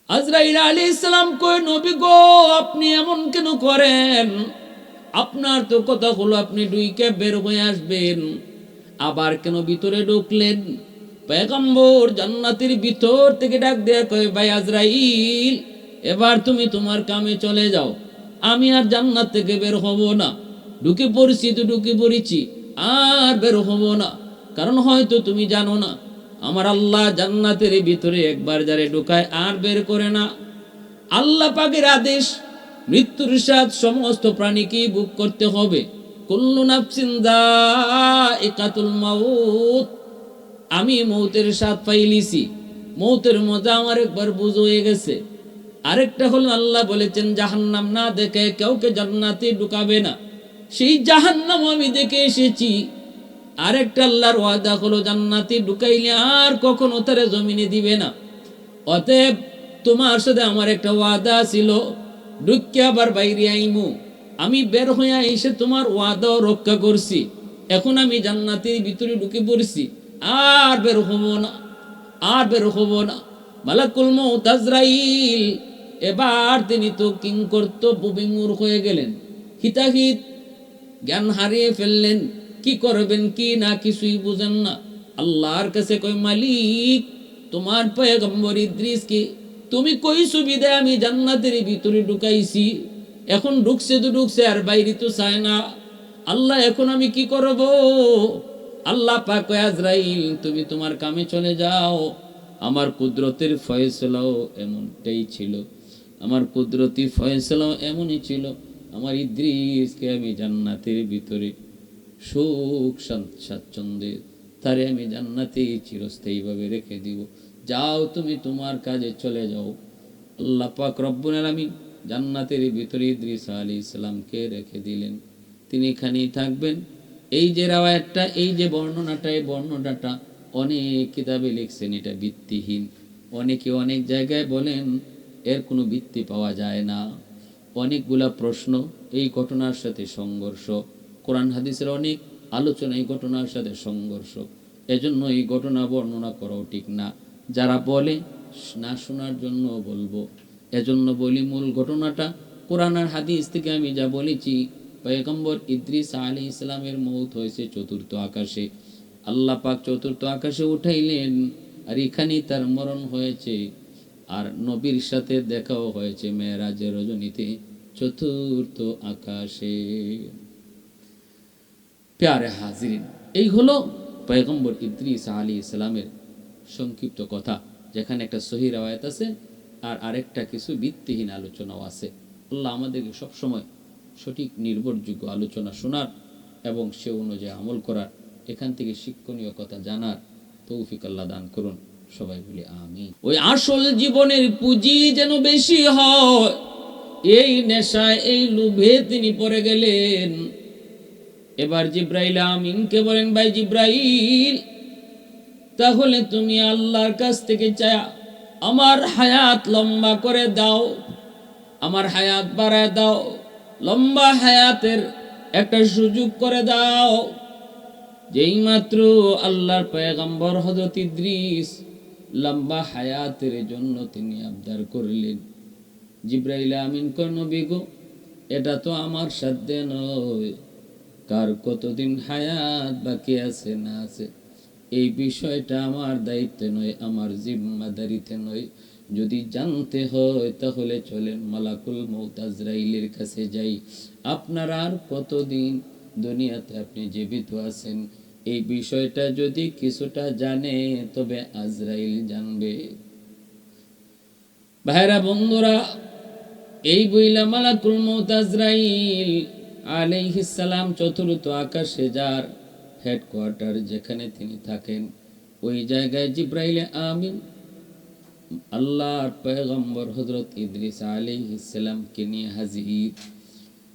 আজরাইল আলাইহিস সালাম কয়, নবী গো আপনি এমন কেন করেন? আপনার তো কথা হলো আপনি ডুইকে বের হয়ে আসবেন, আবার কেন ভিতরে ঢুকলেন? পয়গম্বর জান্নাতের ভিতর থেকে ডাক দেয়া কয়, ভাই আজরাইল, এবার তুমি তোমার কামে চলে যাও, আমি আর জান্নাত থেকে বের হব না। ঢুকে পড়ছি তো ঢুকে পড়েছি, আর বের হব না। কারণ হয়তো তুমি জানো না, আমার আল্লাহ জান্নাতের ভিতরে একবার যারে ঢুকায় আর বের করে না। আল্লাহ পাকের আদেশ, মৃত্যুর স্বাদ সমস্ত প্রাণীকে ভোগ করতে হবে। কুল্লু নাফসিন যায়িকাতুল মাউত, আমি মৌতের স্বাদ পাইলিছি, মৌতের মজা আমার একবার বুঝ হয়ে গেছে। আরেকটা হলো আল্লাহ বলেছেন জাহান্নাম না দেখে কাউকে জান্নাতে ঢুকাবে না, সেই জাহান্নাম আমি দেখে এসেছি। আরেকটা আল্লাহর ওয়াদা হলো জান্নাতে ঢুকাইলে আর কখনো তারে জমিনে দিবে না। অতএব তোমার সাথে আমার একটা ওয়াদা ছিল, ঢুকে আবার বাইরে আইমু, আমি বের হইয়া এসে তোমার ওয়াদাও রক্ষা করছি। এখন আমি জান্নাতের ভিতরে ঢুকে পড়ছি, আর বের হব না, আর বের হব না। মালাকুল মউত আজরাইল এবার তিনি তো কিংকর্তব্য বিমূঢ় হয়ে গেলেন, হিতাহিত জ্ঞান হারিয়ে ফেললেন। কি করবেন কি না কিছুই বুঝেন না। আল্লাহর কাছে কই, মালিক তোমার পয়গম্বর ইদ্রিসকে তুমি কই সুবিধা আমি জান্নাতের ভিতরে ঢুকাইছি, এখন ঢুকছে তো ঢুকছে আর বাইরে তো চায় না। আল্লাহ এখন আমি কি করব? আল্লাহ পাক কয়, আজরাইল তুমি তোমার কামে চলে যাও। আমার কুদরতের ফয়সালাও এমনটাই ছিল, আমার কুদরতি ফয়সালাও এমনই ছিল। আমার ইদ্রিসকে আমি জান্নাতের ভিতরে সুখ স্বাচ্ছন্দ্যে তারে আমি জান্নাতে চিরস্থায়ীভাবে রেখে দিব। যাও তুমি তোমার কাজে চলে যাও। আল্লাহ পাক রব্বুল আলামিন জান্নাতের ভিতরে ইদ্রিস আলাইহিস সালামকে রেখে দিলেন, তিনি এখানেই থাকবেন। এই যে রাওয়ায়াতটা, এই যে বর্ণনাটা, এই বর্ণনাটা অনেক কিতাবে লিখছেন, এটা ভিত্তিহীন। অনেকে অনেক জায়গায় বলেন এর কোনো ভিত্তি পাওয়া যায় না। অনেকগুলা প্রশ্ন এই ঘটনার সাথে সংঘর্ষ, কোরআন হাদিসের অনেক আলোচনা এই ঘটনার সাথে সংঘর্ষ, এজন্য এই ঘটনা বর্ণনা করাও ঠিক না। যারা বলে না শোনার জন্য বলবো, এজন্য বলি মূল ঘটনাটা কোরআন আর হাদিস থেকে আমি যা বলেছি। পয়গম্বর ইদ্রিস আলাইহিস সালামের মৌত হয়েছে চতুর্থ আকাশে, আল্লাহ পাক চতুর্থ আকাশে উঠাইলেন, আর এখানেই তার মরণ হয়েছে। আর নবীর সাথে দেখাও হয়েছে মেরাজের রজনীতে চতুর্থ আকাশে। প্যারে হাজিরিন, এই হলো পয়গম্বর ইদ্রিস আলাইহিস সালামের সংক্ষিপ্ত কথা, যেখানে একটা সহিহ রাওয়ায়াত আছে আর আরেকটা কিছু ভিত্তিহীন আলোচনাও আছে। আল্লাহ আমাদেরকে সবসময় সঠিক নির্ভরযোগ্য আলোচনা শোনার এবং সে অনুযায়ী আমল করার, এখান থেকে শিক্ষণীয় কথা জানার তৌফিক আল্লাহ দান করুন। সবাই বলি আমিন। ওই আসল জীবনের পুঁজি যেন বেশি হয়, এই নেশায় এই লোভে তিনি পড়ে গেলেন। এবার জিব্রাইল আমিনকে বলেন, ভাই জিব্রাইল, তাহলে তুমি আল্লাহর কাছ থেকে চায় আমার হায়াত লম্বা করে দাও, আমার হায়াত বাড়ায় দাও, লম্বা হায়াতের একটা সুযোগ করে দাও। যেই মাত্র আল্লাহর পয়গম্বর হযরত ইদ্রিস লম্বা হায়াতের জন্য তিনি আবদার করলেন, জিব্রাইল আমিন কয়, নবী গো, এটা তো আমার সাধ্যে নয়, কার কতদিন হায়াত বাকি আছে না আছে এই বিষয়টা আমার দায়িত্বে নয়, আমার জিম্মাদারিতে নয়। যদি জানতে হয় তাহলে চলেন মালাকুল মউত আজরাইলের কাছে যাই। আপনার আর কতদিন দুনিয়াতে আপনি জীবিত আছেন এই বিষয়টা যদি কিছুটা জানে তবে আজরাইল জানবে। ভাইরা বন্ধুরা, এই বইলা মালাকুল মউত আজরাইল আলাইহিস সালাম চতুর্থ আকাশে যার হেডকোয়ার্টার যেখানে তিনি থাকেন, ওই জায়গায় জিব্রাইল আমিন আল্লাহর পয়গম্বর হযরত ইদ্রিস আলাইহিস সালামকে নিয়ে হাজির।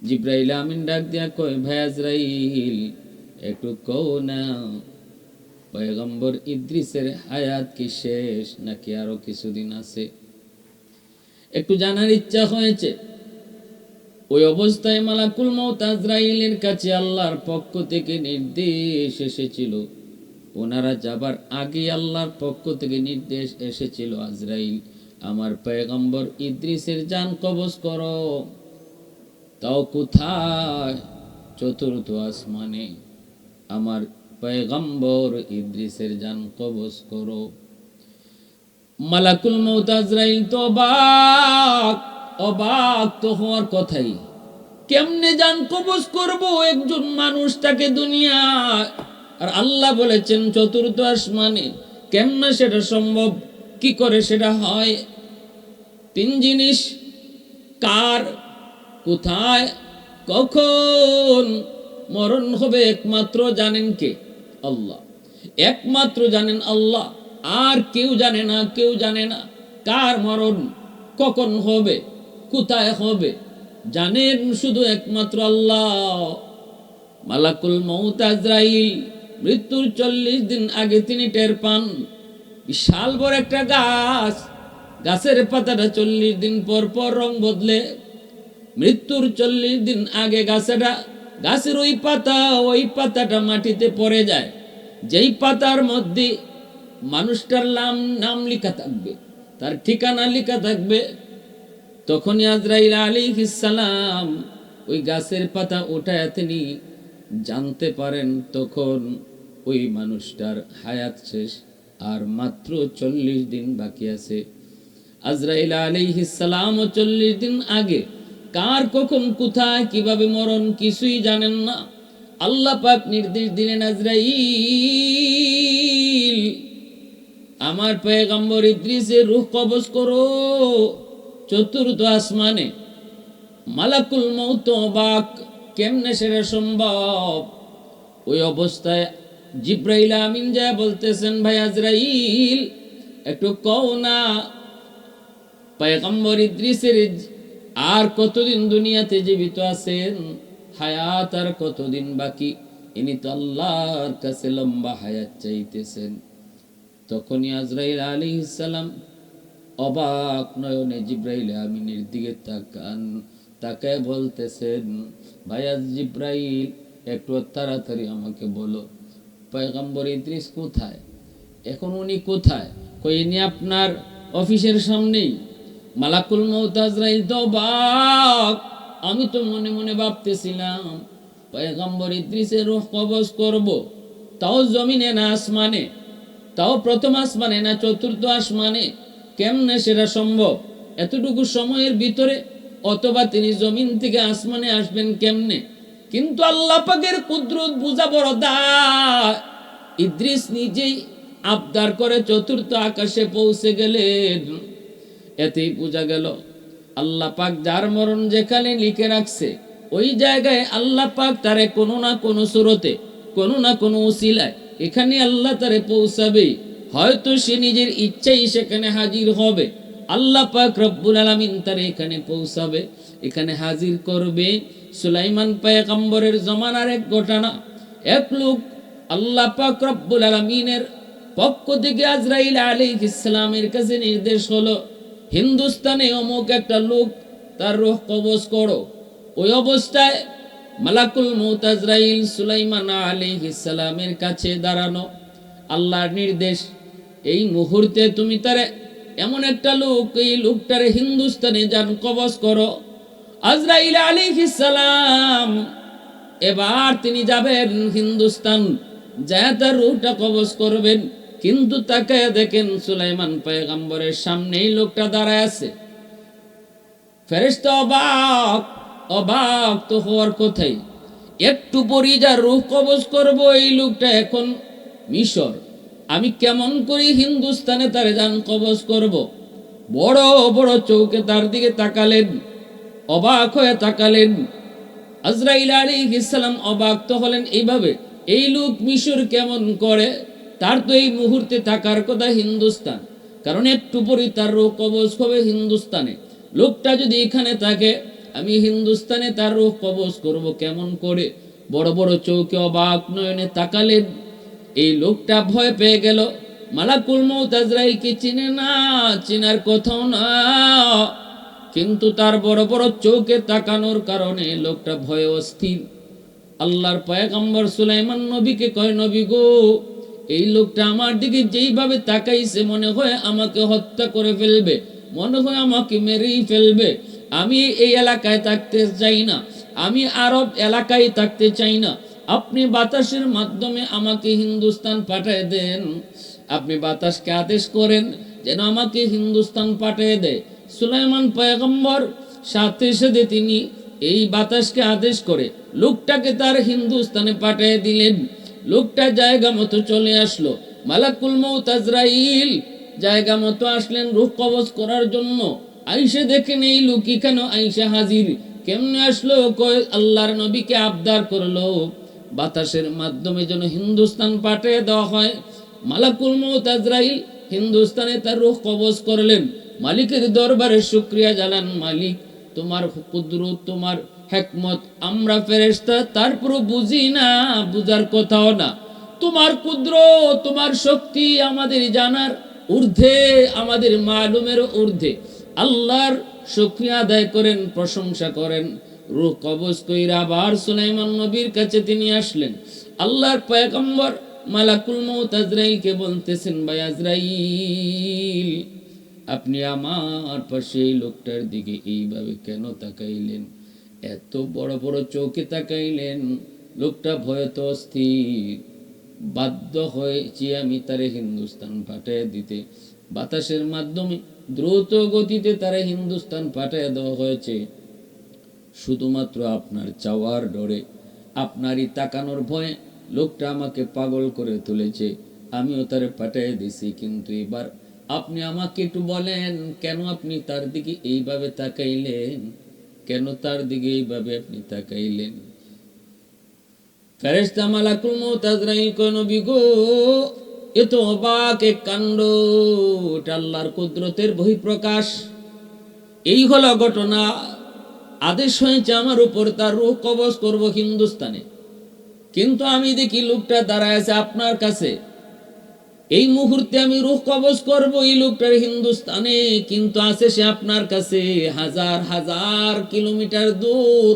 জিব্রাইল আমিন ডাক দিয়া কয়, ভাই আজরাইল, একটু কও না পয়গম্বর ইদ্রিসের হায়াত কি শেষ নাকি আরো কিছুদিন আছে? একটু জানার ইচ্ছা হয়েছে। ওই অবস্থায় মালাকুল মউত আজরাইলের কাছে আল্লাহর পক্ষ থেকে নির্দেশ এসেছিল, ওনারা যাবার আগে আল্লাহর পক্ষ থেকে নির্দেশ এসেছিল, আজরাইল আমার পয়গম্বর ইদ্রিসের জান কবজ করো। তাও কোথায়? চতুর্থ আসমানে। আমার পয়গম্বর ইদ্রিসের জান কবজ করো। মালাকুল মউত আজরাইল তো অবাক তো হওয়ার কথাই। কেমনে জান কবজ করব একজন মানুষ, তাকে দুনিয়ায়, আর আল্লাহ বলেছেন চতুর্থ আসমানে। কেমনে সেটা সম্ভব? কি করে সেটা হয়? তিন জিনিস, কার, কোথায়, কখন মরণ হবে একমাত্র জানেন কে? আল্লাহ। একমাত্র জানেন আল্লাহ, আর কেউ জানে না, কেউ জানে না কার মরণ কখন হবে, কোথায় হবে, জানেন শুধু একমাত্র আল্লাহ। মালাকুল মউত আজরাইল মৃত্যুর 40 দিন আগে তিনি টের পান। বিশাল বড় একটা গাছ, গাছের পাতাটা 40 দিন পর পর রং বদলে। মৃত্যুর 40 দিন আগে গাছের ওই পাতাটা মাটিতে পড়ে যায়। যেই পাতার মধ্যে মানুষটার নাম লেখা থাকবে, তার ঠিকানা লেখা থাকবে, তখনই আজরাইল আলাইহিস সালাম ওই গাছের পাতা উঠায় তিনি জানতে পারেন তখন ওই মানুষটার হায়াত শেষ, আর মাত্র 40 দিন বাকি আছে। আজরাইল আলাইহিস সালাম 40 দিন আগে কার কখন কোথায় কিভাবে মরণ কিছুই জানেন না। আল্লাহ পাক নির্দেশ দিলেন, আজরাইল আমার পয়গম্বর ইদ্রিসের রূহ কবজ করো চতুর্থ আসমানে। মালাকুল মউত অবাক, কেমনে সেটা সম্ভব? ওই অবস্থায় জিব্রাইল আমিন যা বলতেছেন, ভাই আজরাইল একটু কও না পয়গম্বর ইদ্রিসের আর কতদিন দুনিয়াতে জীবিত আছেন, হায়াত আর কতদিন বাকি? ইনি তো আল্লাহর কাছে লম্বা হায়াত চাইতেছেন। তখনই আজরাইল আলাইহিস সালাম অবাক নয়নে জিব্রাইল আমিনের দিকে তাকায় বলতেছেন, ভাইয়া জিব্রাইল একটু তাড়াতাড়ি আমাকে বলো পয়গম্বর ইদ্রিস কোথায়? এখন উনি কোথায়? কই ইনি আপনার অফিসের সামনেই। মালাকুল মউত আজরাইল তো অবাক। আমি তো মনে মনে ভাবতেছিলাম পয়গম্বর ইদ্রিসের রূহ কবজ করব, তাও জমিনে না আসমানে, তাও প্রথম আসমানে না চতুর্থ আসমানে। কেমনে সেটা সম্ভব এতটুকু সময়ের ভিতরে? অথবা তিনি জমিন থেকে আসমানে আসবেন কেমনে? কিন্তু আল্লাহ পাকের কুদরত বুঝা বড় দায়। ইদ্রিস নিজেই আবদার করে চতুর্থ আকাশে পৌঁছে গেলেন। এতেই বোঝা গেল আল্লাহ পাক যার মরণ যেখানে লিখে রাখছে, ওই জায়গায় আল্লাহ পাক তারে কোনো না কোনো সুরতে, কোনো না কোনো উসিলায় এখানে আল্লাহ তারে পৌঁছাবেই। হয়তো সে নিজের ইচ্ছাই সেখানে হাজির হবে, আল্লাহ পাক রব্বুল আলামিন তারে এখানে পৌঁছাবে, এখানে হাজির করবে। সুলাইমান পয়গম্বরের জমানার এক ঘটনা। এক লোক আল্লাহ পাক রব্বুল আলামিনের পক্ষ থেকে আজরাইল আলাইহিস সালামের কাছে নির্দেশ হলো, হিন্দুস্তানে অমুক একটা লোক, তার রূহ কবজ করো। ওই অবস্থায় মালাকুল মউত আজরাইল সুলাইমান আলাইহিস সালামের কাছে দাঁড়ানো। আল্লাহর নির্দেশ, এই মুহূর্তে তুমি তারে, এমন একটা লোক, এই লোকটারে হিন্দুস্তানে যান কবজ করো। আজরাইল আলাইহিস সালাম এবার তিনি যাবেন হিন্দুস্তান, যা তার রূহটা কবজ করবেন। কিন্তু তাকায় দেখেন সুলাইমান পয়গম্বরের সামনেই লোকটা দাঁড়ায় আছে। ফেরেশতা অবাক তো হওয়ার কথাই। একটু পরই যা রূহ কবজ করব এই লোকটা এখন মিশর, আমি কেমন করে হিন্দুস্তানে তার জান কবজ করব? বড় বড় চোখে তার দিকে তাকালেন, অবাক হয়ে তাকালেন। আজরাইল আলাইহিস সালাম অবাক তো হলেন এইভাবে, এই লোক মিশর কেমন করে? তার তো এই মুহূর্তে থাকার কথা হিন্দুস্তান, কারণ একটু পরই তার রূহ কবজ হবে হিন্দুস্তানে। লোকটা যদি এখানে থাকে, আমি হিন্দুস্তানে তার রূহ কবজ করব কেমন করে? বড় বড় চোখে অবাক নয়নে তাকালেন। এই লোকটা ভয় পেয়ে গেল। মালাকুল মউত আজরাইলকে চিনে না, চিনার কথাও না, কিন্তু তার বড় বড় চোখে তাকানোর কারণে লোকটা ভয়ে অস্থির। আল্লাহর পয়গম্বর সুলাইমান নবীকে কয়, নবী গো, এই লোকটা আমার দিকে যেইভাবে তাকাইছে মনে হয় আমাকে হত্যা করে ফেলবে। মনে হয় আমাকে মেরেই ফেলবে। আমি এই এলাকায় থাকতে চাই না, আমি আরব এলাকায় থাকতে চাই না। আপনি বাতাসের মাধ্যমে আমাকে হিন্দুস্তান পাঠিয়ে দেন। আপনি বাতাসকে আদেশ করেন যেন আমাকে হিন্দুস্তান পাঠিয়ে দেয়। সুলাইমান পয়গম্বর সাথে সাথে তিনি এই বাতাসকে আদেশ করে লোকটাকে তার হিন্দুস্তানে পাঠিয়ে দিলেন। লোকটা জায়গা মতো চলে আসলো। মালাকুল মউত আজরাইল জায়গা মতো আসলেন রূহ কবজ করার জন্য। আইসে দেখেন এই লোক কেন আইসে হাজির, কেমনে আসলো? কয় আল্লাহর নবীকে আবদার করলো বাতাসের মাধ্যমে যেন হিন্দুস্তান পাঠিয়ে দেওয়া হয়। মালাকুল মউত আজরাইল হিন্দুস্তানে তার রূহ কবজ করলেন। মালিকের দরবারে শুকরিয়া জানান, মালিক তোমার কুদরত, তোমার হিকমত, আমরা ফেরেশতা তারপরও বুঝি না, বুঝার কথাও না। তোমার কুদরত, তোমার শক্তি আমাদের জানার ঊর্ধ্বে, আমাদের মালুমের ঊর্ধ্বে। আল্লাহর শুকরিয়া আদায় করেন, প্রশংসা করেন। রূহ কবজ কইরা আবার সুলাইমান নবীর কাছে তিনি আসলেন। আল্লাহর পয়গম্বর মালাকুল মউত আজরাইলকে বলতেছেন, ভাই আজরাইল, আপনি আমার পাশে এই লোকটার দিকে এইভাবে কেন তাকাইলেন? এত বড় বড় চোখে তাকাইলেন। লোকটা ভয়ত অস্থির। বাধ্য হয়েছি আমি তারে হিন্দুস্তান পাঠিয়ে দিতে। বাতাসের মাধ্যমে দ্রুত গতিতে তারে হিন্দুস্তান পাঠিয়ে দেওয়া হয়েছে শুধুমাত্র আপনার চাওয়ার ডরে, আপনারই তাকানোর ভয়ে। লোকটা আমাকে পাগল করে তুলেছে, আমিও তারে পাঠিয়ে দিছি। কিন্তু এবার আপনি আমাকে একটু বলেন, কেন আপনি তার দিকে এইভাবে তাকাইলেন? কেন তার দিকে এইভাবে আপনি তাকাইলেন? ফেরেশতা মালাকুল মউত আজরাইল কয়, নবী গো, এ তো অবাক এক কাণ্ড, এটা আল্লাহর কুদরতের বহিঃপ্রকাশ। এই হলো ঘটনা। আদেশ হয়েছে আমার উপর তার রূহ কবজ করব হিন্দুস্তানে, কিন্তু আমি দেখি লোকটা দাঁড়ায় আছে আপনার কাছে। এই মুহূর্তে আমি রূহ কবজ করব এই লোকটার হিন্দুস্তানে, কিন্তু আছে সে আপনার কাছে হাজার হাজার কিলোমিটার দূর।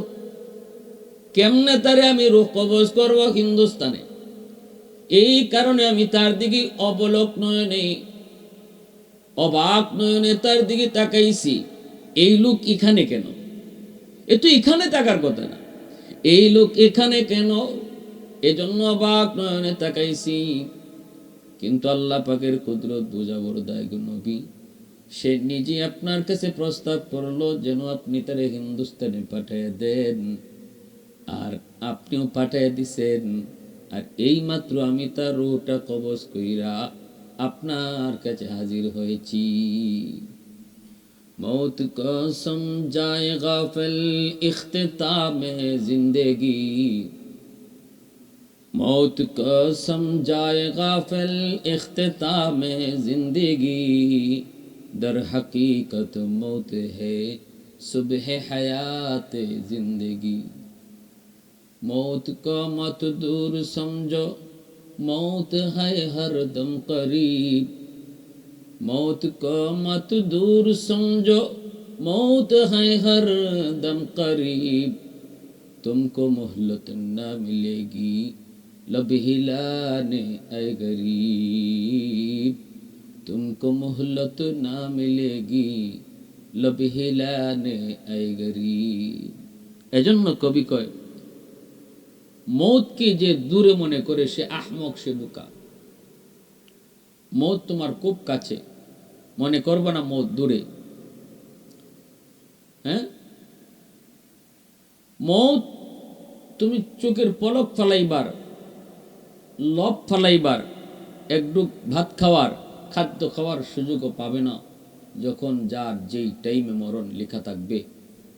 কেমনে তারে আমি রূহ কবজ করব হিন্দুস্তানে? এই কারণে আমি তার দিকে অবলোক নয়নে, অবাক নয়নে তার দিকে তাকাইছি। এই লোক এখানে কেন? এ তো এখানে থাকার কথা না। এই লোক এখানে কেন? এজন্য অবাক নয়নে তাকাইছি। কিন্তু আল্লাহ পাকের কুদরত বুঝাবার দায় গো নবী, সে নিজে আপনার কাছে প্রস্তাব করলো যেন আপনি তারে হিন্দুস্তানে পাঠিয়ে দেন, আর আপনিও পাঠিয়ে দিছেন। আর এই মাত্র আমি তার রূহটা কবজ কইরা আপনার কাছে হাজির হয়েছি। मौत को समझाए गाफिल इख्तिताम जिंदगी, मौत को समझाए गाफिल इख्तिताम जिंदगी, दर हकीकत मौत है सुबह हयात जिंदगी। मौत को मत दूर समझो, मौत है हर दम करीब, मौत को मत दूर समझो, मौत है हर दम करीब, तुमको मोहलत न मिलेगी लब हिलाने ऐ गरीब, तुमको मोहलत न मिलेगी लब हिलाने ऐ गरीब। এজন্য কবি কয়, মৌতকে যে দূরে মনে করে সে আহমক, সে বোকা। মৌত তোমার খুব কাছে, মনে করবা না মৌত দূরে। হ্যাঁ, মৌত তুমি চোখের পলক ফালাইবার, লব ফালাইবার, একটু ভাত খাওয়ার, খাদ্য খাওয়ার সুযোগও পাবে না। যখন যার যেই টাইমে মরণ লেখা থাকবে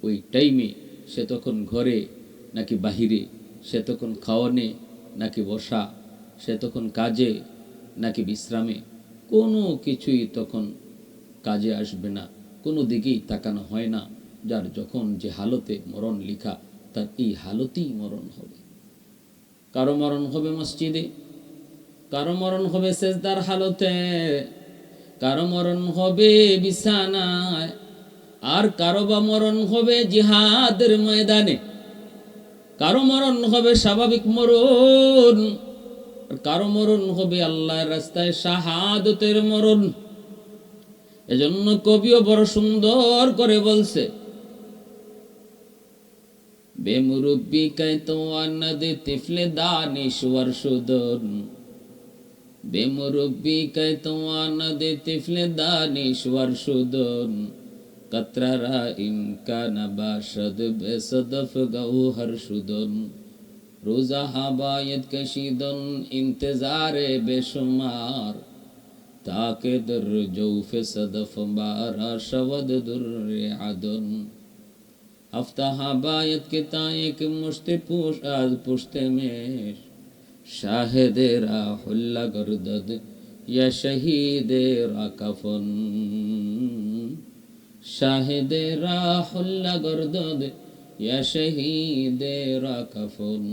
ওই টাইমে সে তখন ঘরে নাকি বাহিরে, সে তখন খাওয়ানে নাকি বসা, সে তখন কাজে নাকি বিশ্রামে, কোনো কিছুই তখন কাজে আসবে না, কোনো দিকেই তাকানো হয় না। যার যখন যে হালতে মরণ লেখা তার এই হালতেই মরণ হবে। কারো মরণ হবে মসজিদে, কারো মরণ হবে সেজদার হালতে, কারো মরণ হবে বিছানায়, আর কারো বা মরণ হবে জিহাদের ময়দানে, কারো মরণ হবে স্বাভাবিক মরণ, কারো মরণ হবে আল্লাহর রাস্তায় শাহাদতের মরণ। এজন্য কবিও বড় সুন্দর করে বলছে, বেমুরব্বি কায় তো আনদে তিফলে দানিশওয়ার সুদন, বেমুরব্বি কায় তো আনদে তিফলে দানিশওয়ার সুদন, কতরা ইমকান বাশদ বেসদফ গৌহর সুদন, রোজা হাবায়ত কশিদন ইন্তজারে বেশুমার, তাকে ਦਰ জৌফে সদফ বারা শবদ দুর্রে আদন, हफ्ता हबायत के ताए के मुश्ते पूश आज पुश्ते में, शाहिदे राहुल्ला गर्दद या शहीदे राकफन, शाहिदे राहुल्ला गर्दद या शहीदे राकफन।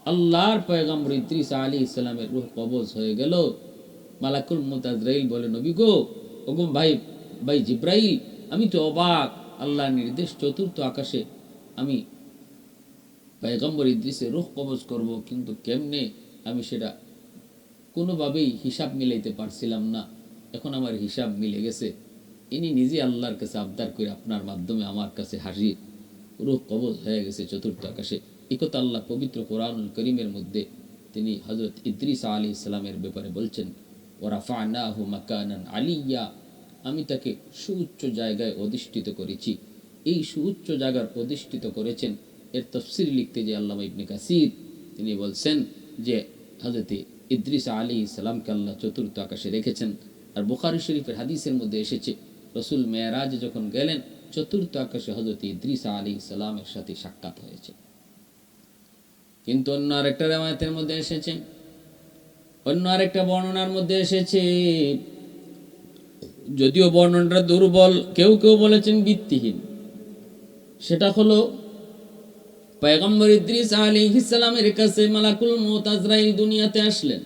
আল্লাহর পয়গম্বর ইদ্রিস আলাইহিস সালামের রূহ কবজ হয়ে গেল। মালাকুল মউত আজরাইল বলে, নবী গো, ওগো ভাই জিব্রাইল, আমি তো অবাক, আল্লাহর নির্দেশ চতুর্থ আকাশে আমি পয়গম্বর ইদ্রিসের রূহ কবজ করব, কিন্তু কেমনে আমি সেটা কোনোভাবেই হিসাব মিলাইতে পারছিলাম না। এখন আমার হিসাব মিলে গেছে। ইনি নিজে আল্লাহর কাছে আবদার করে আপনার মাধ্যমে আমার কাছে হাজির, রূহ কবজ হয়ে গেছে চতুর্থ আকাশে। একথা আল্লাহ পবিত্র কোরআনুল করিমের মধ্যে তিনি হযরত ইদ্রিস আলাইহিস সালামের ব্যাপারে বলছেন, ওয়ারাফা'নাহু মাকানান আলিয়্যা, আমি তাকে সুউচ্চ জায়গায় অধিষ্ঠিত করেছি। এই সুউচ্চ জায়গার অধিষ্ঠিত করেছেন, এর তাফসীর লিখতে যে আল্লামা ইবনে কাসির তিনি বলছেন যে হযরত ইদ্রিস আলাইহিস সালামকে আল্লাহ চতুর্থ আকাশে রেখেছেন। আর বুখারী শরীফের হাদিসের মধ্যে এসেছে, রাসূল মেরাজে যখন গেলেন চতুর্থ আকাশে হযরত ইদ্রিস আলাইহিস সালামের সাথে সাক্ষাৎ হয়েছে। কিন্তু অন্য আরেকটা রওয়ায়াতের মধ্যে এসেছে, অন্য আরেকটা বর্ণনার মধ্যে এসেছে, যদিও বর্ণনাটা দুর্বল, কেউ কেউ বলেছেন ভিত্তিহীন, সেটা হলো পয়গম্বর ইদ্রিস আলাইহিস সালামের কাছে মালাকুল মউত আজরাইল দুনিয়াতে আসলেন,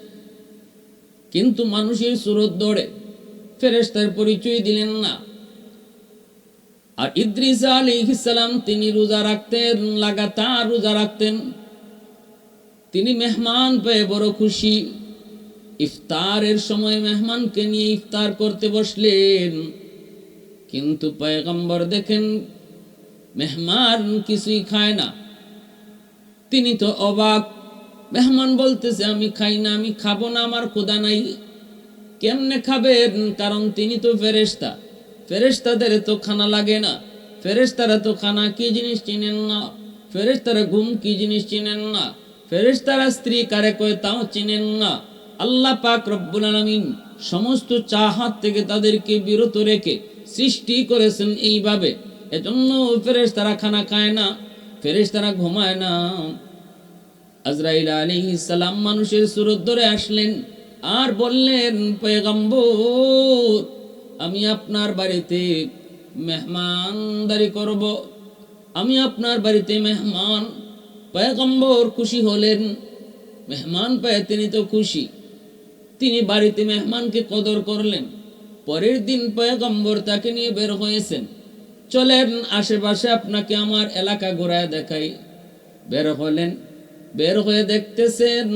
কিন্তু মানুষের সুরত ধরে ফেরেশতার পরিচয় দিলেন না। আর ইদ্রিস আলাইহিস সালাম তিনি রোজা রাখতেন, লাগাতার রোজা রাখতেন। তিনি মেহমান পেয়ে বড় খুশি। ইফতারের সময় মেহমানকে নিয়ে ইফতার করতে বসলেন, কিন্তু পয়গম্বর দেখেন মেহমান কিছুই খায় না। তিনি তো অবাক, মেহমান বলতেছে আমি খাই না, আমি খাবো না, আমার ক্ষুধা নাই। কেমনে খাবেন? কারণ তিনি তো ফেরেশতা, ফেরেশতাদের তো খানা লাগে না, ফেরেশতারা তো খানা কি জিনিস চিনেন না, ফেরেশতারা ঘুম কি জিনিস চিনেন না, ফেরেশতারা স্ত্রী কারে কয় তাও চিনেন না। আল্লাহ পাক রব্বুল আলামিন সমস্ত চাহাত থেকে তাদেরকে বিরত রেখে সৃষ্টি করেছেন এইভাবে। এজন্য ফেরেশতারা খানা খায় না, ফেরেশতারা ঘুমায় না। আজরাইল আলাইহিস সালাম মানুষের সুরত ধরে আসলেন আর বললেন, পয়গম্বর আমি আপনার বাড়িতে মেহমানদারি করব, আমি আপনার বাড়িতে মেহমান। পয়গম্বর খুশি হলেন, মেহমান পেয়ে তিনি তো খুশি, তিনি বাড়িতে মেহমানকে কদর করলেন। পরের দিন পয়গম্বর তাকে নিয়ে বের হয়েছেন, চলেন আশেপাশে আপনাকে আমার এলাকা ঘোরায় দেখাই। বের হলেন, বের হয়ে দেখতেছেন,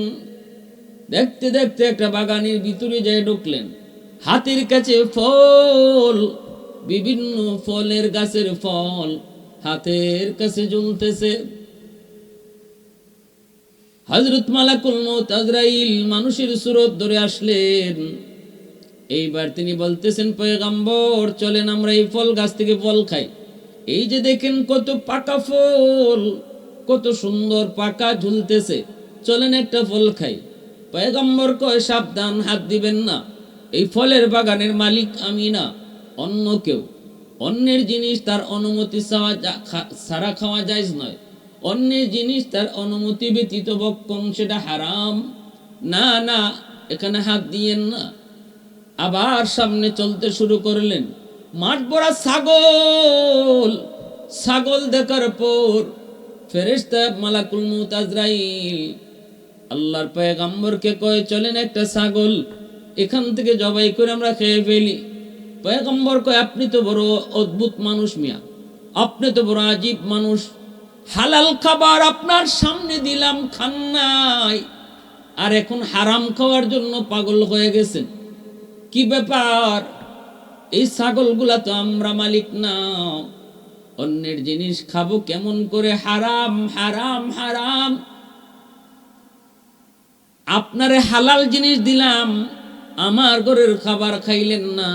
দেখতে দেখতে একটা বাগানের ভিতরে যায় ঢুকলেন। হাতের কাছে ফল, বিভিন্ন ফলের গাছের ফল হাতের কাছে ঝুলতেছে। হযরত মালাকুল মউত আজরাইল মানুষের সুরত ধরে আসলেন। এইবার তিনি বলতেছেন, পয়গম্বর চলেন আমরা এই ফল গাছ থেকে ফল খাই। এই যে দেখেন কত পাকা ফল, কত সুন্দর পাকা ঝুলতেছে, চলেন একটা ফল খাই। পয়গম্বর কয়, সাবধান, হাত দিবেন না, এই ফলের বাগানের মালিক আমি না, অন্য কেউ। অন্যের জিনিস তার অনুমতি ছাড়া খাওয়া জায়েজ নয়, অন্যের জিনিস তার অনুমতি ব্যতীত ভক্ষণ সেটা হারাম। না না, এখানে হাত দিয়েন না। আবার সামনে চলতে শুরু করলেন, মাঠ ভরা ছাগল। ছাগল দেখার পর ফেরেশতা মালাকুল মউত আজরাইল আল্লাহর পয়গম্বরকে কয়, চলেন একটা ছাগল এখান থেকে জবাই করে আমরা খেয়ে ফেলি। পয়গম্বর কয়, আপনি তো বড় অদ্ভুত মানুষ মিয়া, আপনি তো বড় আজীব মানুষ, হালাল খাবার আপনার সামনে দিলাম খান নাই, আর এখন হারাম খাওয়ার জন্য পাগল হয়ে গেছেন। কি ব্যাপার, এই ছাগলগুলা তো আমরা মালিক না, অন্যের জিনিস খাবো কেমন করে? হারাম হারাম হারাম। আপনারে হালাল জিনিস দিলাম, আমার ঘরের খাবার খাইলেন না।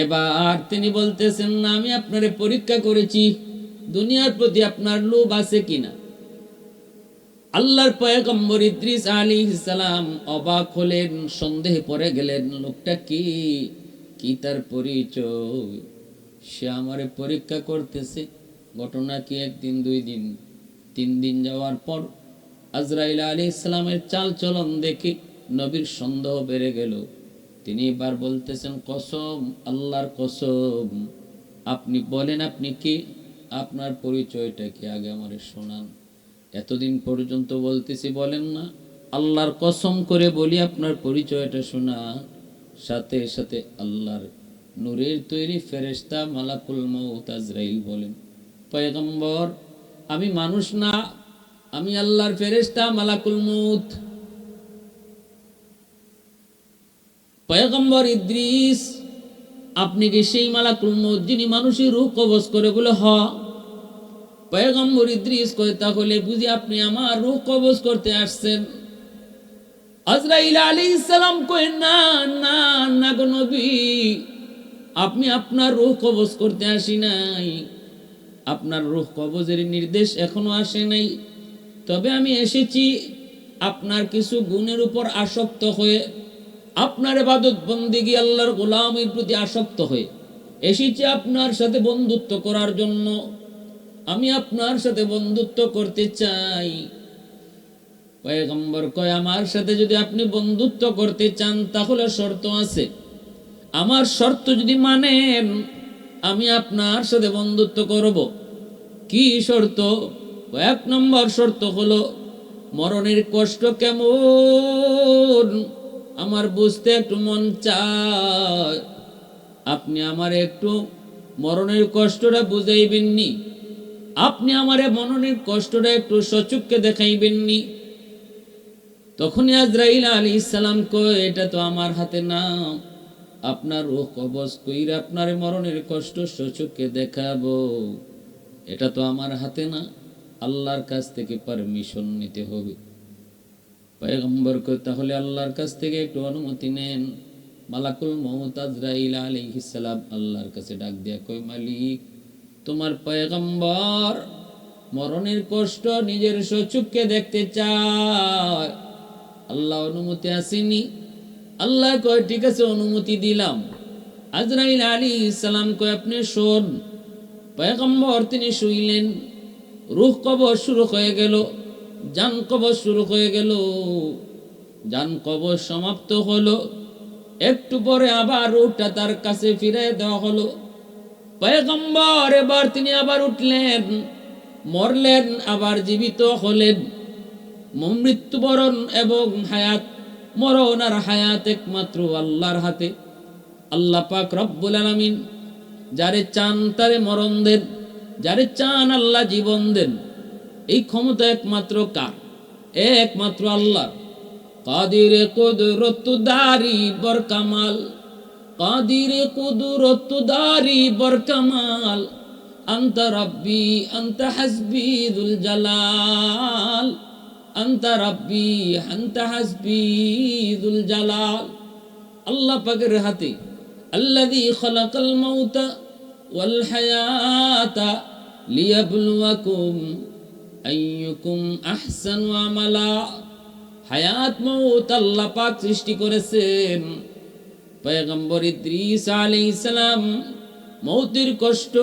এবার তিনি বলতেছেন না, আমি আপনারে পরীক্ষা করেছি, দুনিয়ার প্রতি আপনার লোভ আছে কিনা। আল্লাহর পয়গম্বর ইদ্রিস আলাইহিস সালাম অবাক হলেন, সন্দেহে পড়ে গেলেন, লোকটা কি, কি তার পরিচয়? সে আমারে পরীক্ষা করতেছে। ঘটনা কি একদিন, 2 দিন, 3 দিন যাওয়ার পর আজরাইল আলাইহিস সালামের চাল চলন দেখে নবীর সন্দেহ বেড়ে গেল। তিনি এবার বলতেছেন, কসম, আল্লাহর কসম, আপনি বলেন আপনি কি, আপনার পরিচয়টা কি আগে আমারে শোনান। এতদিন পর্যন্ত বলতেছি বলেন না, আল্লাহর কসম করে বলি আপনার পরিচয়টা শোনা। সাথে সাথে আল্লাহর নূরের তৈরি ফেরেশতা মালাকুল মউত আজরাইল বলেন, পয়গম্বর, আমি মানুষ না, আমি আল্লাহর ফেরেশতা মালাকুল মউত। পয়গম্বর ইদ্রিস, আপনি কি সেই মালাকুল মউত যিনি মানুষের রূহ কবজ করে? বলে হ। পয়গম্বর ইদ্রিস কয়, তাহলে বুঝি আপনি আমার রূহ কবজ করতে আসছেন? আজরাইল আলাইহিস সালাম কয়, না না না গো নবী, আপনি আপনার রূহ কবজ করতে আসি নাই, আপনার রূহ কবজের নির্দেশ এখনো আসে নাই। তবে আমি এসেছি আপনার কিছু গুণের উপর আসক্ত হয়ে, আপনার ইবাদত বন্দেগী আল্লাহর গোলামের প্রতি আসক্ত হয়ে এসেছি আপনার সাথে বন্ধুত্ব করার জন্য। আমি আপনার সাথে বন্ধুত্ব করতে চাই। পয়গম্বর কয়, আমার সাথে যদি আপনি বন্ধুত্ব করতে চান তাহলে শর্ত আছে। আমার শর্ত যদি মানেন আমি আপনার সাথে বন্ধুত্ব করব। কি শর্ত? 1 নম্বর শর্ত হলো, মরণের কষ্ট কেমন আমার বুঝতে একটু মন চায়। আপনি আমারে একটু মরণের কষ্টটা বুঝাইবেননি, আপনি আমারে মরণের কষ্টটা একটু সচক্ষে দেখাইবেননি। তখনই আজরাইল আলাইহিস সালাম কয়, এটা তো আমার হাতে না, আপনার রূহ কবজ কইরা আপনার মরণের কষ্ট সচক্ষে দেখাবো, এটা তো আমার হাতে না, আল্লাহর কাছ থেকে পারমিশন নিতে হবে। পয়গম্বর কয়, তাহলে আল্লাহর কাছ থেকে একটু অনুমতি নেন। মালাকুল মউত আজরাইল আলাইহিস সালাম আল্লাহর কাছে ডাক দিয়া কয়, মালিক, তোমার পয়গম্বর মরণের কষ্ট নিজের চক্ষে দেখতে চায়, আল্লাহ অনুমতি আসেনি। আল্লাহ কয়, ঠিক আছে, অনুমতি দিলাম। আজরাইল আলাইহিস সালাম কয়, আপনি শোন। পয়গম্বর তিনি শুইলেন, রূহ কবজ শুরু হয়ে গেল, জান কবজ শুরু হয়ে গেল। জান কবজ সমাপ্ত হলো, একটু পরে আবার রূহটা তার কাছে ফিরে দেওয়া হলো। পয়গম্বর এবার তিনি আবার উঠলেন, মরলেন, আবার জীবিত হলেন। মৃত্যুবরণ এবং হায়াত, মরণ আর হায়াত একমাত্র আল্লাহর হাতে। আল্লাহ পাক রব্বুল আলামিন যারে চান তারে মরণ দেন, যারে চান আল্লাহ জীবন দেন। এই ক্ষমতা একমাত্র কার? একমাত্র আল্লাহ। কাদির কুদরত দারি বরকামাল, কাদির কুদরত দারি বরকামাল, আনতা রাব্বি আনতা হাসবি যুল জালাল, আনতা রাব্বি আনতা হাসবি যুল জালাল। আল্লাহ পাকের হাতে। আল্লাযী খালাকাল মাউতা ওয়াল হায়াতা লিয়াবলুয়াকুম আইয়ুকুম আহসানু আমালা। হায়াত মউত আল্লাহ পাক সৃষ্টি করেছেন। পয়গম্বর ইদ্রিস আলাইহিস সালাম মউতের কষ্ট,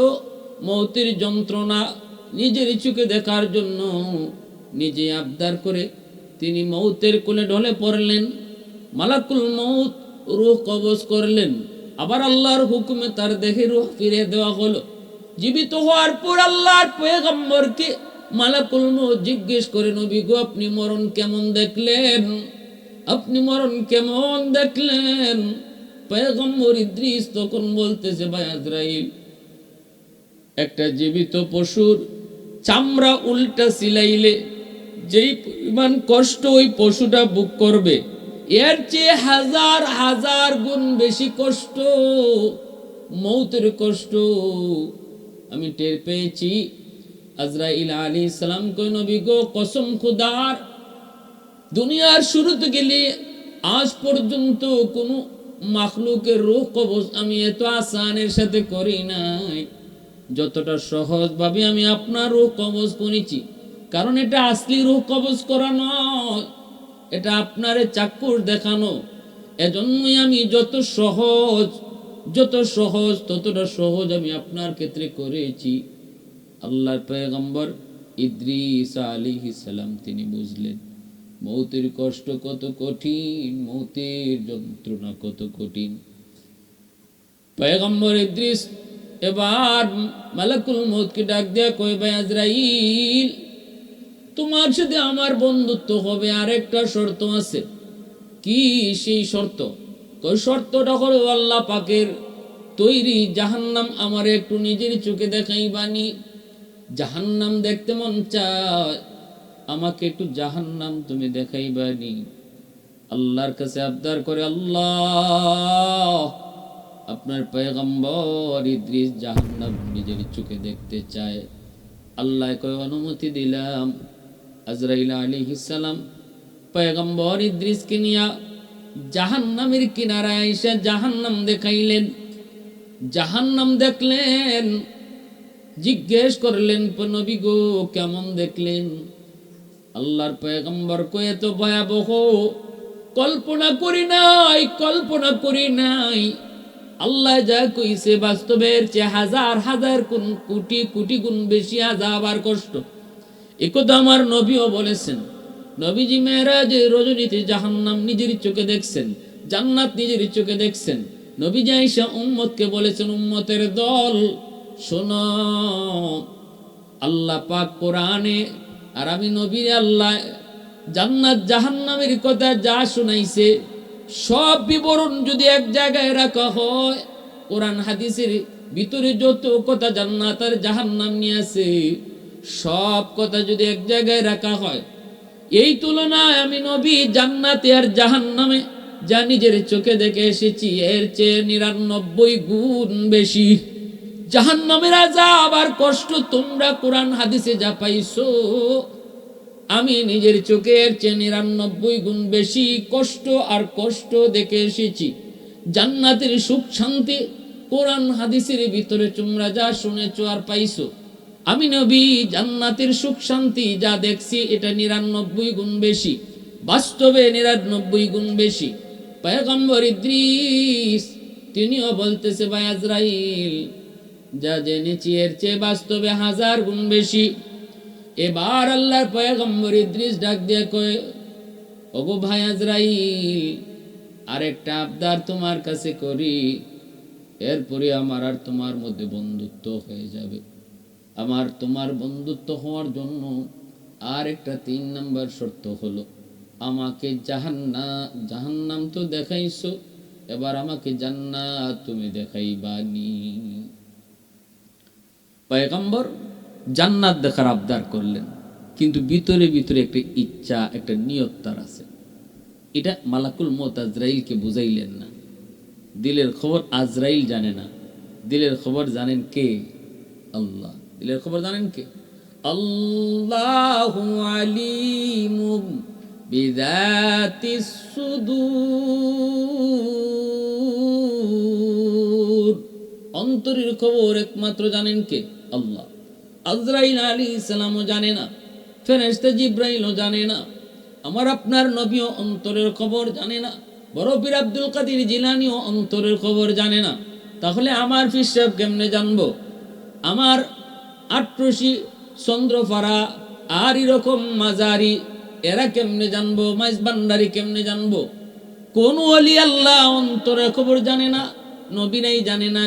মউতের যন্ত্রণা নিজের চোখে দেখার জন্য নিজে আবদার করে তিনি মউতের কোলে ঢলে পড়লেন। মালাকুল মউত রূহ কবজ করলেন, আবার আল্লাহর হুকুমে তার দেহে রূহ ফিরে দেওয়া হলো। জীবিত হওয়ার পর আল্লাহর পয়গম্বরকে মালাকুল মউত জিজ্ঞেস করে, নবী গো, আপনি মরণ কেমন দেখলেন? আপনি মরণ কেমন দেখলেন? পয়গম্বর ইদ্রিস তখন বলতেছে, ভাই আজরাইল, একটা জীবিত পশুর চামড়া উল্টা সিলাইলে যেই পরিমাণ কষ্ট ওই পশুটা ভোগ করবে, এর চেয়ে হাজার হাজার গুণ বেশি কষ্ট, মৌতের কষ্ট আমি টের পেয়েছি। আজরাইল আলাইহিস সালাম কই নবী গো, কসম খোদার, দুনিয়ার শুরু থেকে আজ পর্যন্ত কোনো মাখলুকের রূহ কবজ আমি এত আসানের সাথে করি নাই যতটা সহজভাবে আমি আপনার রূহ কবজ করেছি। কারণ এটা আসলি রূহ কবজ করা নয়, এটা আপনারে চাক্ষুষ দেখানো। এজন্যই আমি যত সহজ ততটা সহজ আমি আপনার ক্ষেত্রে করেছি। আল্লাহর পয়গম্বর ইদ্রিস আলাইহিস সালাম তিনি বুঝলেন মৌতের কষ্ট কত কঠিন, মৌতের যন্ত্রণা কত কঠিন। পয়গম্বর ইদ্রিস এবার মালাকুল মউতকে ডাক দেয়া কয়, ভাই আজরাইল, তোমার সাথে আমার বন্ধুত্ব হবে, আরেকটা শর্ত আছে। কি সেই শর্ত? কই শর্তটা হলো আল্লাহ পাকের তৈরি জাহান্নাম আমার একটু নিজের চোখে দেখাইবানি। জাহান্নাম দেখতে মন চায়, আমাকে একটু জাহান্নাম তুমি দেখাইবানি। আল্লাহর কাছে আবদার করে, আল্লাহ আপনার পয়গম্বর ইদ্রিস জাহান্নাম নিজের চোখে দেখতে চায়। আল্লাহ কয় অনুমতি দিলাম। আজরাইল আলাইহিস সালাম পয়গম্বর ইদ্রিসকে নিয়া জাহান্নামের কিনারায় এসে জাহান্নাম দেখাইলেন। জাহান্নাম দেখলেন, জিজ্ঞেস করলেন, নবী গো কেমন দেখলেন? আল্লাহর পয়গম্বর কয়, এত ভয়াবহ কল্পনা করি নাই। আল্লাহ যা কইছে বাস্তবের চেয়ে হাজার হাজার কোটি গুণ বেশি আযাব আর কষ্ট। একথা আমার নবীও বলেছেন। নবীজি মেরাজের রজনীতে জাহান্নাম নিজের চোখে দেখছেন, জান্নাত নিজের চোখে দেখছেন। নবীজি আয়েশা উম্মতকে বলেছেন, উম্মতের দল শোনো, আল্লাহ পাক কোরআনে আর আমি নবীর আল্লাহ জান্নাত জাহান্নামের কথা যা শুনাইছে সব বিবরণ যদি এক জায়গায় রাখা হয়, কোরআন হাদিসের ভিতরে যত কথা জান্নাত আর জাহান্নাম নিয়ে আছে সব কথা যদি এক জায়গায় রাখা হয়, এই তুলনায় আমি নবী জান্নাতে আর জাহান্নামে যা নিজের চোখে দেখে এসেছি এর চেয়ে 99 গুণ বেশি জাহান্নামের আযাব আর কষ্ট তোমরা কোরআন হাদিসে যা পাইছো, আমি নিজের চোখের চেয়ে 99 গুণ বেশি কষ্ট দেখে এসেছি। জান্নাতের সুখ শান্তি কোরআন হাদিসের ভিতরে তোমরা যা শুনেছো আর পাইছো, আমি নবী জান্নাতের সুখ শান্তি যা দেখছি এটা 99 গুণ বেশি, বাস্তবে 99 গুণ বেশি। পয়গম্বর ইদ্রিস তিনিও বলতেছে, ভাই আজরাইল, যা জেনেছি এর চেয়ে বাস্তবে 1000 গুণ বেশি। এবার আল্লাহর পয়গম্বর ইদ্রিস ডাক দিয়ে কয়, ওগো ভাই আজরাইল, আরেকটা আবদার তোমার কাছে করি, এরপরে আমার আর তোমার মধ্যে বন্ধুত্ব হয়ে যাবে। আমার তোমার বন্ধুত্ব হওয়ার জন্য আর একটা 3 নম্বর শর্ত হলো, আমাকে জাহান্নাম তো দেখাইছো, এবার আমাকে জান্নাত তুমি দেখাইবানি। পয়গম্বর জান্নাত দেখার আবদার করলেন, কিন্তু ভিতরে ভিতরে একটা ইচ্ছা, একটা নিয়ত তার আছে। এটা মালাকুল মউত আজরাইলকে বুঝাইলেন না। দিলের খবর আজরাইল জানে না, দিলের খবর জানেন কে? আল্লাহ। দিলের খবর জানেন কে? আল্লাহু আলিমুম বিযাতিস সুদূর। অন্তরের খবর একমাত্র জানেন কে? আল্লাহ। আজরাইল আলাইহিস সালামও জানে না, ফেরেশতা জিবরাইলও জানে না, আমার আপনার নবীও অন্তরের খবর জানে না, বড় পীর আব্দুল কাদের জিলানীও অন্তরের খবর জানে না। তাহলে আমার পীর সাহেব কেমনে জানবো? আমার আট্রসি চন্দ্রপাড়া আর এরকম মাজারি এরা কেমনে জানবো? মাইজ ভান্ডারি কেমনে জানবো? কোন ওলি আল্লাহ অন্তরের খবর জানে না, নবীরাই জানে না।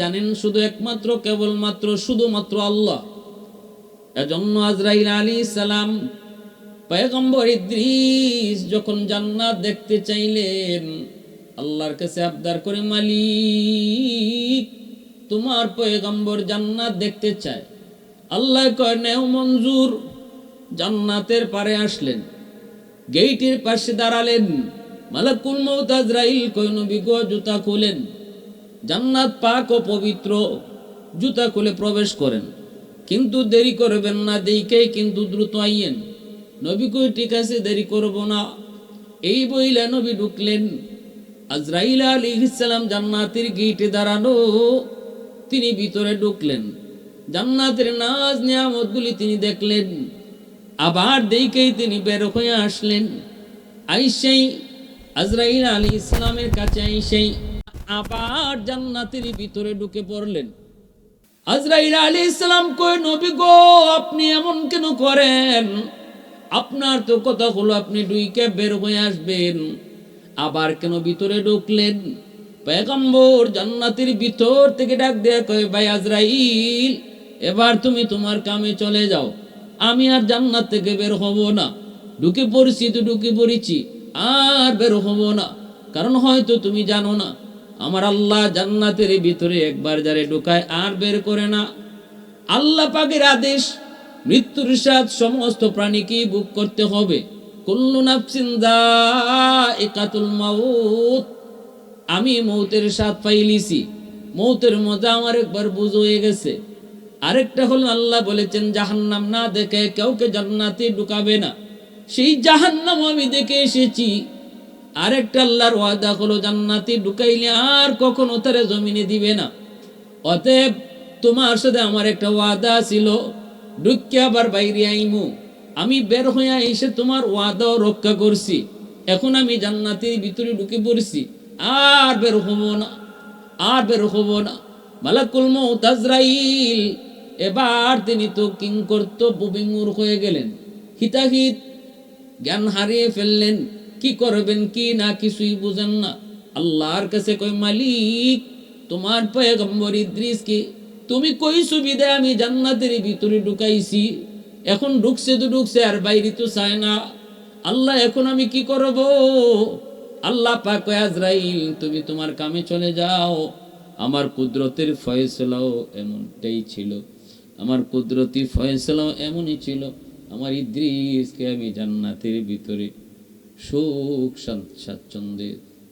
জানেন শুধু একমাত্র কেবলমাত্র শুধুমাত্র আল্লাহ। এজন্য আজরাইল আলাইহিস সালাম পয়গম্বর ইদ্রিস যখন জান্নাত দেখতে চাইলেন, আল্লাহর কাছে আবদার করে, মালিক তোমার পয়গম্বর জান্নাত দেখতে চায়। আল্লাহ কয়, নেও মঞ্জুর। জান্নাতের পারে আসলেন, গেইটের পাশে দাঁড়ালেন, মালাকুল মউত আজরাইল কই নবী গো জুতা খুলেন, জান্নাত পাক ও পবিত্র, জুতা খুলে প্রবেশ করেন, কিন্তু দেরি করবেন না, দেইকেই কিন্তু দ্রুত আইয়েন। নবী কই ঠিক আছে, দেরি করব না। এই বইলা নবী ঢুকলেন। আজরাইল আলাইহিস সালাম জান্নাতের গেটে দাঁড়ানো, তিনি ভিতরে ঢুকলেন। জান্নাতের নাজ নিয়ামতগুলি তিনি দেখলেন, আবার দেইকেই তিনি বের হয়ে আসলেন। আইসেই আজরাইল আলাইহিস সালামের কাছে আইসেই আবার জান্নাতের ভিতরে ঢুকে পড়লেন। আজরাইল আলাইহিস সালাম কই নবী গো আপনি এমন কেন করেন? আপনার তো কথা হলো আপনি ঢুকে বের হয়ে আসবেন, আবার কেন ভিতরে ঢুকলেন? পয়গম্বর জান্নাতের ভিতর থেকে ডাক দেয়া কয় ভাই আজরাইল, এবার তুমি তোমার কামে চলে যাও, আমি আর জান্নাত থেকে বের হব না। ঢুকে পড়ছি তো ঢুকে পড়েছি, আর বের হব না। কারণ হয়তো তুমি জানো না, আমার আল্লাহ জান্নাতের ভিতরে একবার যারে ঢুকায় আর বের করে না। আল্লাহ পাকের আদেশ, মৃত্যুর স্বাদ সমস্ত প্রাণীকে ভোগ করতে হবে। কুল্লু নাফসিন যায়িকাতুল মাউত, আমি মৌতের স্বাদ পাইলিছি, মৌতের মজা আমার একবার বুঝ হয়ে গেছে। আরেকটা হলো আল্লাহ বলেছেন জাহান্নাম না দেখে কাউকে জান্নাতে ঢুকাবে না, সেই জাহান্নাম আমি দেখে এসেছি। আরেকটা আল্লাহর ওয়াদা হলো জান্নাতে ঢুকাইলে আর কখনো তারে জমিনে দিবে না। অতএব তোমার সাথে আমার একটা ওয়াদা ছিল, ঢুকে আবার বাইরে আইমু, আমি বের হইয়া এসে তোমার ওয়াদাও রক্ষা করছি। এখন আমি জান্নাতের ভিতরে ঢুকে পড়ছি, আর বের হব না, আর বের হব না। মালাকুল মউত আজরাইল এবার তিনি তো কিংকর্তব্য বিমূঢ় হয়ে গেলেন, হিতাহিত জ্ঞান হারিয়ে ফেললেন। কি করবেন কি না কিছুই বুঝেন না। আল্লাহর কাছে কই মালিক, তোমার পয়গম্বর ইদ্রিসকে তুমি কই সুবিধা আমি জান্নাতের ভিতরে ঢুকাইছি, এখন ঢুকছে তো ঢুকছে, আর বাইরে তো চায় না। আল্লাহ এখন আমি কি করব? আল্লাহ পাক কয় আজরাইল তুমি তোমার কামে চলে যাও। আমার কুদরতের ফয়সালাও এমনটাই ছিল, আমার কুদরতি ফয়সালাও এমনই ছিল। আমার ইদ্রিসকে আমি জান্নাতের ভিতরে সুখ স্বাচ্ছন্দ্যে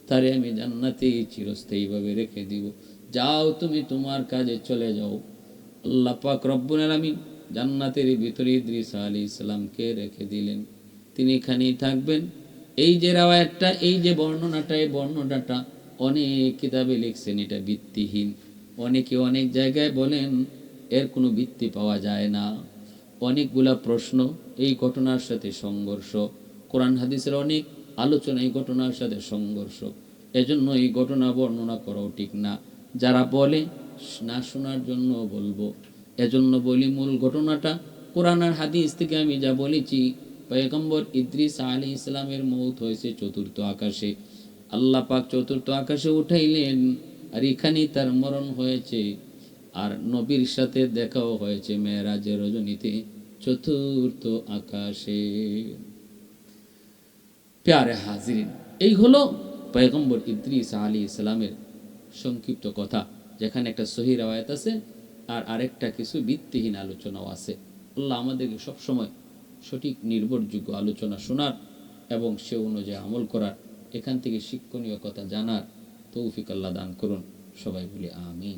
তারে আমি জান্নাতে চিরস্থায়ীভাবে রেখে দিব। যাও তুমি তোমার কাজে চলে যাও। আল্লাহ পাক রব্বুল আলামিন জান্নাতের ভিতরে ইদ্রিস আলাইহিস সালামকে রেখে দিলেন, তিনি এখানেই থাকবেন। এই যে রাওয়ায়াতটা, এই যে বর্ণনাটা, এই বর্ণনাটা অনেক কিতাবে লিখছেন, এটা ভিত্তিহীন। অনেকে অনেক জায়গায় বলেন এর কোনো ভিত্তি পাওয়া যায় না। অনেকগুলা প্রশ্ন এই ঘটনার সাথে সংঘর্ষ, কোরআন হাদিসের অনেক আলোচনা এই ঘটনার সাথে সংঘর্ষ, এজন্য এই ঘটনা বর্ণনা করাও ঠিক না। যারা বলে না শোনার জন্য বলবো, এজন্য বলি মূল ঘটনাটা কোরআন আর হাদিস থেকে আমি যা বলেছি। পয়গম্বর ইদ্রিস আলাইহিস সালামের মওত হয়েছে চতুর্থ আকাশে, আল্লাহ পাক চতুর্থ আকাশে উঠাইলেন, আর এখানেই তার মরণ হয়েছে। আর নবীর সাথে দেখাও হয়েছে মেরাজের রজনীতে চতুর্থ আকাশে। প্যারে হাজিরিন, এই হলো পয়গম্বর ইদ্রিস আলাইহিস সালামের সংক্ষিপ্ত কথা, যেখানে একটা সহিহ রাওয়ায়াত আছে আর আরেকটা কিছু ভিত্তিহীন আলোচনাও আছে। আল্লাহ আমাদেরকে সবসময় সঠিক নির্ভরযোগ্য আলোচনা শোনার এবং সে অনুযায়ী আমল করার, এখান থেকে শিক্ষণীয় কথা জানার তৌফিক আল্লাহ দান করুন। সবাই বলি আমিন।